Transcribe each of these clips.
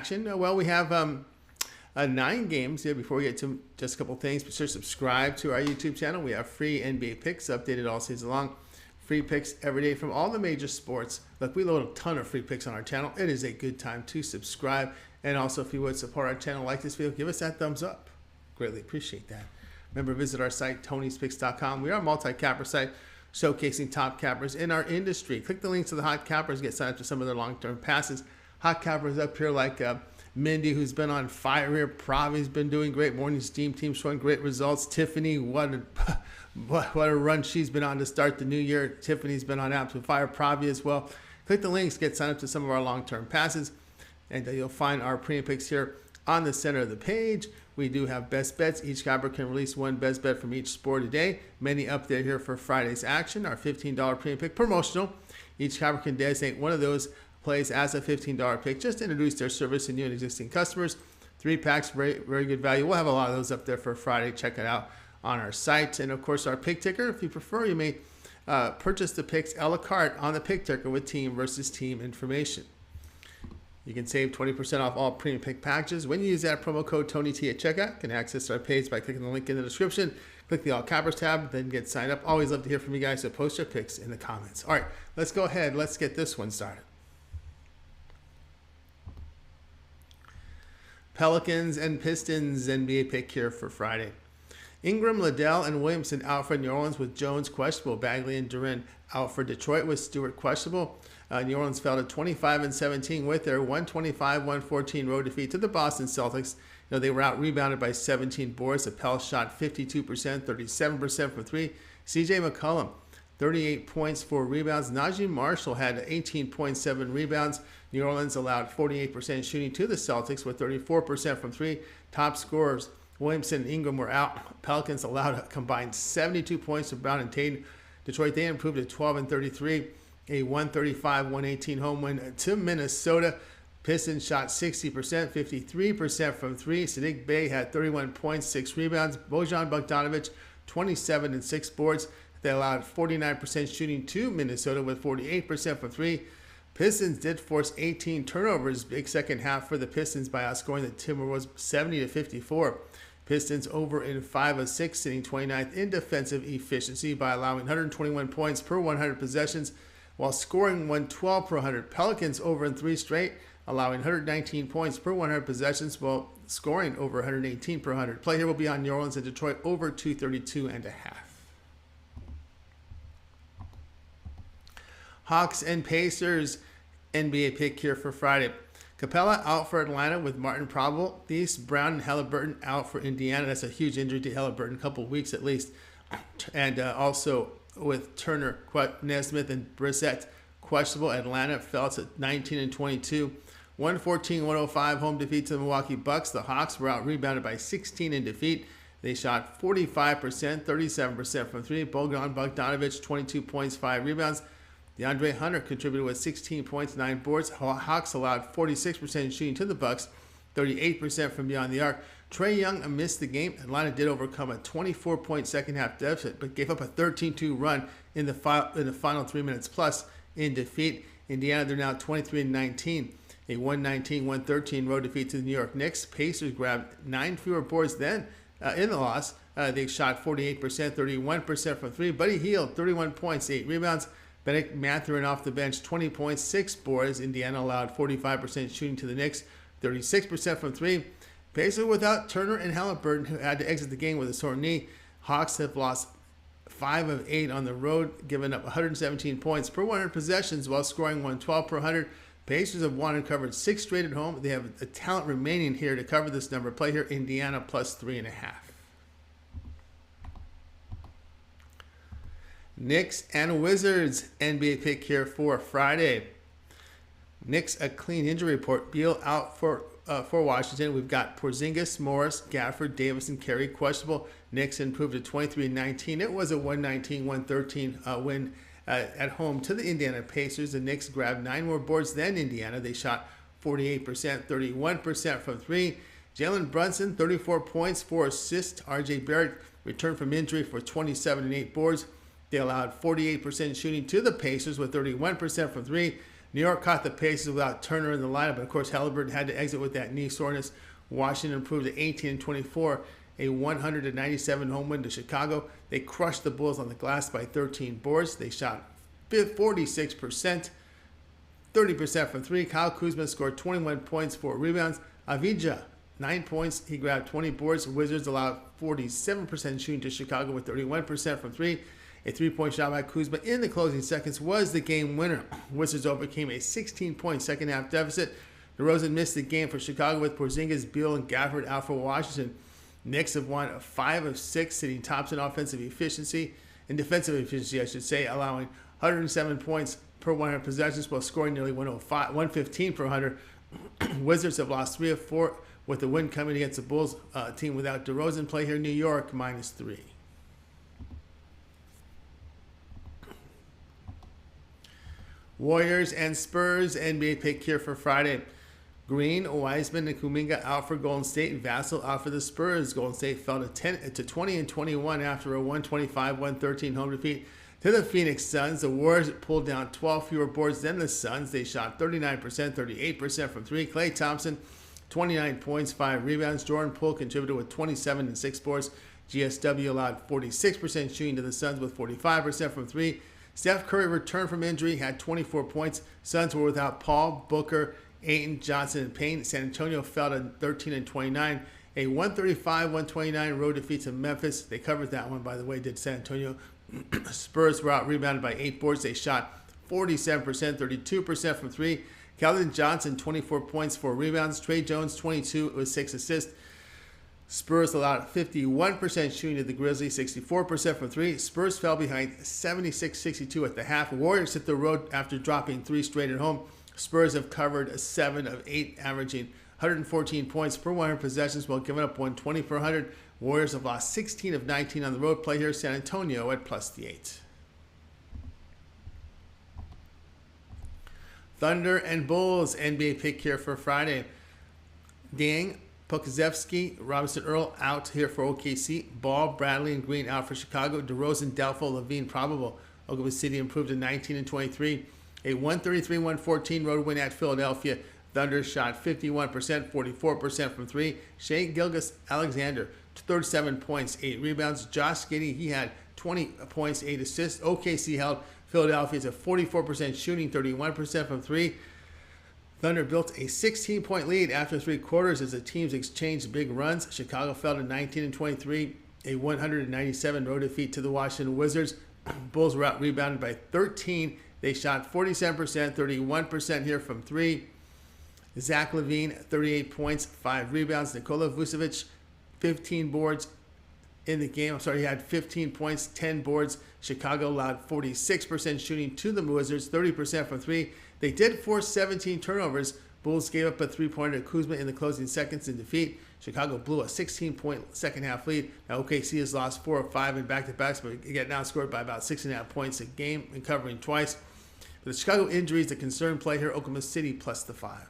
Well, we have 9 games here. Before we get to just a couple things, be sure to subscribe to our YouTube channel. We have free NBA picks updated all season long. Free picks every day from all the major sports. Look, we load a ton of free picks on our channel. It is a good time to subscribe. And also, if you would support our channel, like this video, give us that thumbs up. Greatly appreciate that. Remember, visit our site, Tony'sPicks.com. We are a multi-capper site showcasing top cappers in our industry. Click the links to the hot cappers, get signed up to some of their long-term passes. Hot cappers up here like Mindy, who's been on fire here. Pravi's been doing great. Morning Steam team showing great results. Tiffany, what a run she's been on to start the new year. Tiffany's been on absolute fire. Pravi as well. Click the links, get signed up to some of our long-term passes, and you'll find our premium picks here on the center of the page. We do have best bets. Each capper can release one best bet from each sport a day. Many up there here for Friday's action. Our $15 premium pick promotional. Each capper can designate one of those plays as a $15 pick just to introduce their service to new and existing customers. 3 packs, very, very good value. We'll have a lot of those up there for Friday. Check it out on our site. And of course, our pick ticker. If you prefer, you may purchase the picks a la carte on the pick ticker with team versus team information. You can save 20% off all premium pick packages when you use that promo code TonyT at checkout. You can access our page by clicking the link in the description. Click the All Cappers tab, then get signed up. Always love to hear from you guys, so post your picks in the comments. All right, let's go ahead. Let's get this one started. Pelicans and Pistons NBA pick here for Friday. Ingram, Liddell, and Williamson out for New Orleans with Jones questionable. Bagley and Duren out for Detroit with Stewart questionable. New Orleans fell to 25-17 with their 125-114 road defeat to the Boston Celtics. They were out rebounded by 17 boards. The Pels shot 52%, 37% from three. C.J. McCollum, 38 points, 4 rebounds. Najee Marshall had 18.7 rebounds. New Orleans allowed 48% shooting to the Celtics with 34% from three. Top scorers, Williamson and Ingram were out. Pelicans allowed a combined 72 points to Brown and Tatum. Detroit, they improved to 12-33. A 135-118 home win to Minnesota. Pistons shot 60%, 53% from three. Saddiq Bey had 31 points, 6 rebounds. Bojan Bogdanovic, 27 and 6 boards. They allowed 49% shooting to Minnesota with 48% from three. Pistons did force 18 turnovers, big second half for the Pistons by outscoring the Timberwolves 70-54. Pistons over in 5 of 6, sitting 29th in defensive efficiency by allowing 121 points per 100 possessions, while scoring 112 per 100. Pelicans over in 3 straight, allowing 119 points per 100 possessions, while scoring over 118 per 100. Play here will be on New Orleans and Detroit over 232.5. Hawks and Pacers NBA pick here for Friday. Capella out for Atlanta with Martin probable. These Brown and Halliburton out for Indiana. That's a huge injury to Halliburton, a couple of weeks at least. And also with Turner, Nesmith, and Brissett questionable. Atlanta fell to 19-22. 114-105 home defeat to the Milwaukee Bucks. The Hawks were out rebounded by 16 in defeat. They shot 45%, 37% from three. Bojan Bogdanovic, 22 points, 5 rebounds. DeAndre Hunter contributed with 16 points, 9 boards. Hawks allowed 46% shooting to the Bucks, 38% from beyond the arc. Trae Young missed the game. Atlanta did overcome a 24-point second-half deficit, but gave up a 13-2 run in the final 3 minutes plus in defeat. Indiana, they're now 23-19, a 119-113 road defeat to the New York Knicks. Pacers grabbed 9 fewer boards then in the loss. They shot 48%, 31% from three. Buddy Hield, 31 points, 8 rebounds. Bennett Mathurin off the bench, 20 points, 6 boards. Indiana allowed 45% shooting to the Knicks, 36% from three. Pacers without Turner and Halliburton, who had to exit the game with a sore knee. Hawks have lost 5 of 8 on the road, giving up 117 points per 100 possessions while scoring 112 per 100. Pacers have won and covered 6 straight at home. They have a talent remaining here to cover this number. Play here, Indiana plus 3.5. Knicks and Wizards NBA pick here for Friday. Knicks a clean injury report. Beal out for Washington. We've got Porzingis, Morris, Gafford, Davis, and Carey questionable. Knicks improved to 23-19. It was a 119-113 win at home to the Indiana Pacers. The Knicks grabbed 9 more boards than Indiana. They shot 48%, 31% from three. Jalen Brunson, 34 points, 4 assists. R.J. Barrett returned from injury for 27 and 8 boards. They allowed 48% shooting to the Pacers with 31% from three. New York caught the Pacers without Turner in the lineup, but of course Halliburton had to exit with that knee soreness. Washington improved to 18-24, a 197 home win to Chicago. They crushed the Bulls on the glass by 13 boards. They shot 46%, 30% from three. Kyle Kuzma scored 21 points, 4 rebounds. Avdija, 9 points. He grabbed 20 boards. Wizards allowed 47% shooting to Chicago with 31% from three. A 3-point shot by Kuzma in the closing seconds was the game winner. Wizards overcame a 16-point second-half deficit. DeRozan missed the game for Chicago with Porzingis, Beal, and Gafford out for Washington. Knicks have won 5 of 6, sitting tops in offensive efficiency, and defensive efficiency, I should say, allowing 107 points per 100 possessions while scoring nearly 115 per 100. Wizards have lost 3 of 4 with the win coming against the Bulls team without DeRozan. Play here, New York, -3. Warriors and Spurs NBA pick here for Friday. Green, Wiseman, and Kuminga out for Golden State. Vassell out for the Spurs. Golden State fell to 20-21 after a 125-113 home defeat to the Phoenix Suns. The Warriors pulled down 12 fewer boards than the Suns. They shot 39%, 38% from three. Klay Thompson, 29 points, 5 rebounds. Jordan Poole contributed with 27 and 6 boards. GSW allowed 46% shooting to the Suns with 45% from three. Steph Curry returned from injury, had 24 points. Suns were without Paul, Booker, Ayton, Johnson, and Payne. San Antonio fell to 13-29. A 135-129 road defeat to Memphis. They covered that one, by the way, did San Antonio. Spurs were out rebounded by 8 boards. They shot 47%, 32% from three. Keldon Johnson, 24 points, 4 rebounds. Trey Jones, 22 with 6 assists. Spurs allowed 51% shooting to the Grizzlies, 64% from three. Spurs fell behind 76-62 at the half. Warriors hit the road after dropping 3 straight at home. Spurs have covered 7 of 8, averaging 114 points per 100 possessions while giving up 120 per 100. Warriors have lost 16 of 19 on the road. Play here, San Antonio at +8. Thunder and Bulls NBA pick here for Friday. Dang, Pokusevski, Robinson Earl out here for OKC. Ball, Bradley, and Green out for Chicago. DeRozan, doubtful, Levine probable. Oklahoma City improved to 19-23. A 133-114 road win at Philadelphia. Thunder shot 51%, 44% from three. Shai Gilgeous-Alexander, 37 points, 8 rebounds. Josh Giddey, he had 20 points, 8 assists. OKC held Philadelphia to 44% shooting, 31% from three. Thunder built a 16-point lead after 3 quarters as the teams exchanged big runs. Chicago fell to 19-23, a 197 road defeat to the Washington Wizards. Bulls were out rebounded by 13. They shot 47%, 31% here from three. Zach LaVine, 38 points, 5 rebounds. Nikola Vucevic, 15 boards in the game. He had 15 points, 10 boards. Chicago allowed 46% shooting to the Wizards, 30% from three. They did force 17 turnovers. Bulls gave up a 3-pointer to Kuzma in the closing seconds in defeat. Chicago blew a 16-point second-half lead. Now OKC has lost 4 of 5 in back-to-backs, but get now scored by about 6.5 points a game and covering twice. But the Chicago injuries, the concern play here, Oklahoma City +5.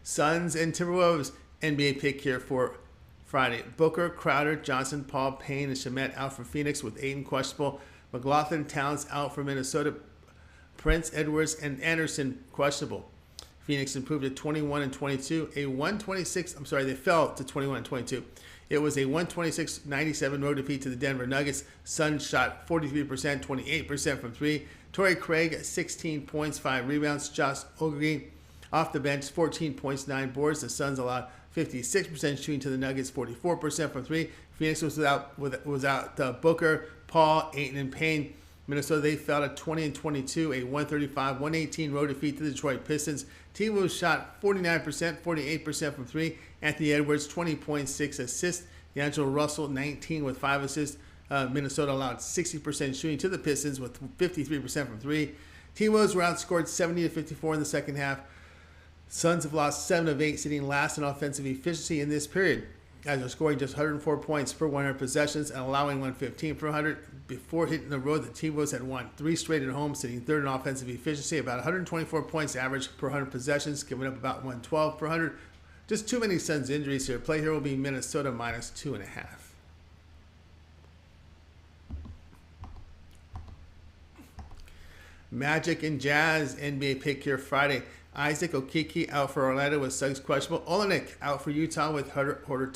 Suns and Timberwolves NBA pick here for Friday. Booker, Crowder, Johnson, Paul, Payne, and Shamet out for Phoenix with Ayton questionable. McLaughlin, Towns out for Minnesota. Prince, Edwards, and Anderson questionable. Phoenix improved to 21-22. They fell to 21-22. It was a 126-97 road defeat to the Denver Nuggets. Suns shot 43%, 28% from three. Torrey Craig, 16 points, 5 rebounds. Josh Okogie off the bench, 14 points, 9 boards. The Suns allowed 56% shooting to the Nuggets, 44% from three. Phoenix was without Booker, Paul, Ayton, and Payne. Minnesota, they fell to 20-22, a 135-118 road defeat to the Detroit Pistons. T-Wolves shot 49%, 48% from three. Anthony Edwards, 20.6 assists. D'Angelo Russell, 19 with 5 assists. Minnesota allowed 60% shooting to the Pistons with 53% from three. T-Wolves were outscored 70-54 in the second half. Suns have lost 7 of 8, sitting last in offensive efficiency in this period, as they're scoring just 104 points per 100 possessions and allowing 115 per 100. Before hitting the road, the T-Wolves had won 3 straight at home, sitting third in offensive efficiency, about 124 points average per 100 possessions, giving up about 112 per 100. Just too many Suns injuries here. Play here will be Minnesota -2.5. Magic and Jazz NBA pick here Friday. Isaac Okeke out for Orlando with Suggs questionable. Olenek out for Utah with Horter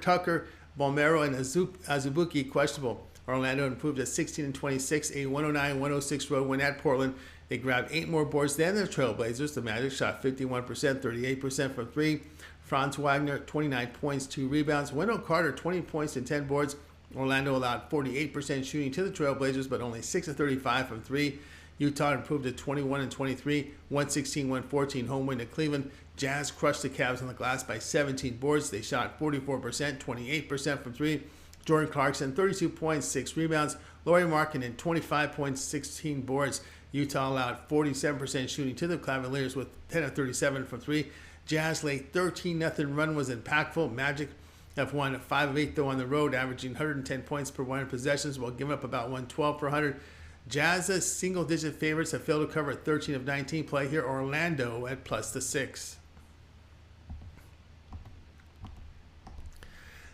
Tucker, Balmero, and Azubuike questionable. Orlando improved at 16-26, a 109-106 road win at Portland. They grabbed 8 more boards than the Trailblazers. The Magic shot 51%, 38% from 3. Franz Wagner, 29 points, 2 rebounds. Wendell Carter, 20 points and 10 boards. Orlando allowed 48% shooting to the Trailblazers, but only 6 of 35 from 3. Utah improved to 21-23, 116-114 home win to Cleveland. Jazz crushed the Cavs on the glass by 17 boards. They shot 44%, 28% from 3. Jordan Clarkson, 32 points, 6 rebounds. Lauri Markkanen, 25 points, 16 boards. Utah allowed 47% shooting to the Cavaliers with 10 of 37 from 3. Jazz late 13-0 run was impactful. Magic have won 5 of 8 though on the road, averaging 110 points per 100 possessions while giving up about 112 per 100. Jazz's single-digit favorites have failed to cover 13 of 19 play here. Orlando at +6.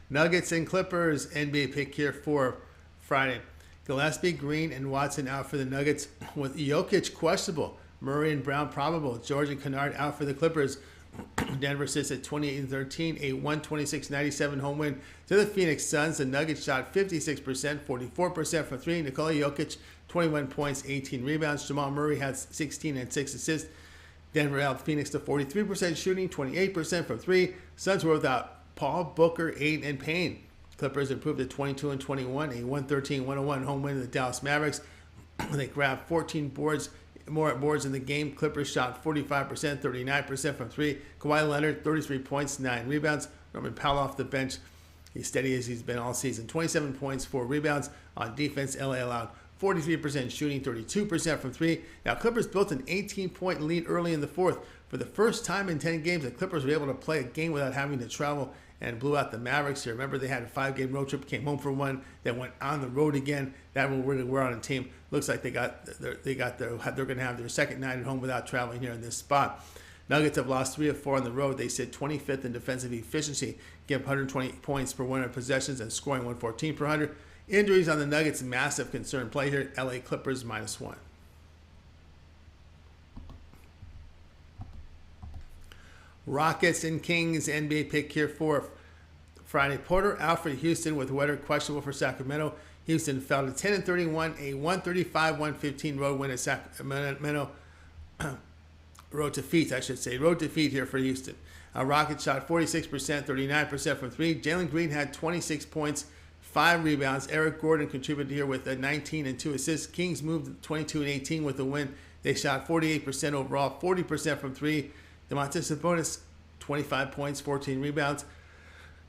Nuggets and Clippers NBA pick here for Friday. Gillespie, Green, and Watson out for the Nuggets with Jokic questionable. Murray and Brown probable. George and Kennard out for the Clippers. Denver sits at 28-13, a 126-97 home win to the Phoenix Suns. The Nuggets shot 56%, 44% from 3. Nikola Jokic, 21 points, 18 rebounds. Jamal Murray had 16 and 6 assists. Denver held Phoenix to 43% shooting, 28% from 3. Suns were without Paul, Booker, Ayton, and Payne. Clippers improved to 22-21, a 113-101 home win to the Dallas Mavericks. They grabbed 14 more boards in the game. Clippers shot 45%, 39% from 3. Kawhi Leonard, 33 points, 9 rebounds. Norman Powell off the bench. He's steady as he's been all season. 27 points, 4 rebounds. On defense, LA allowed 43% shooting, 32% from 3. Now, Clippers built an 18-point lead early in the fourth. For the first time in 10 games, the Clippers were able to play a game without having to travel and blew out the Mavericks here. Remember, they had a 5-game road trip, came home for one, then went on the road again. That will really wear on a team. Looks like they're going to have their second night at home without traveling here in this spot. Nuggets have lost 3 of 4 on the road. They sit 25th in defensive efficiency, give 120 points per 100 possessions and scoring 114 per 100. Injuries on the Nuggets, massive concern. Play here, LA Clippers -1. Rockets and Kings NBA pick here for Friday. Porter out for Houston with weather questionable for Sacramento. Houston fell to 10-31, a 135-115 road win at Sacramento. Road defeat here for Houston. Rockets shot 46%, 39% from 3. Jalen Green had 26 points, 5 rebounds. Eric Gordon contributed here with 19 and 2 assists. Kings moved 22-18 with the win. They shot 48% overall, 40% from 3. Domantas Sabonis, 25 points, 14 rebounds.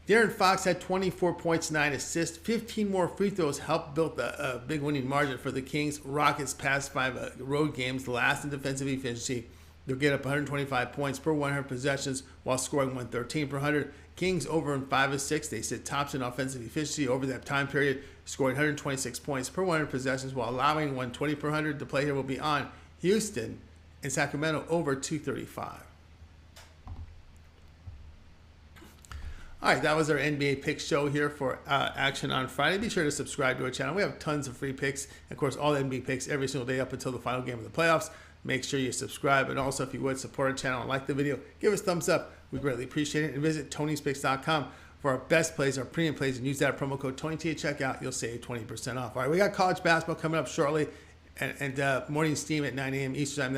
De'Aaron Fox had 24 points, 9 assists. 15 more free throws helped build a big winning margin for the Kings. Rockets past 5 road games, last in defensive efficiency. They'll get up 125 points per 100 possessions while scoring 113 per 100. Kings over in 5 of 6. They sit tops in offensive efficiency over that time period, scoring 126 points per 100 possessions while allowing 120 per 100. The play here will be on Houston and Sacramento over 235. All right, that was our NBA pick show here for action on Friday. Be sure to subscribe to our channel. We have tons of free picks. Of course, all the NBA picks every single day up until the final game of the playoffs. Make sure you subscribe. And also, if you would, support our channel and like the video, give us a thumbs up. We greatly appreciate it. And visit Tony'sPicks.com for our best plays, our premium plays, and use that promo code TonyT at checkout. You'll save 20% off. All right, we got college basketball coming up shortly and morning steam at 9 a.m. Eastern time.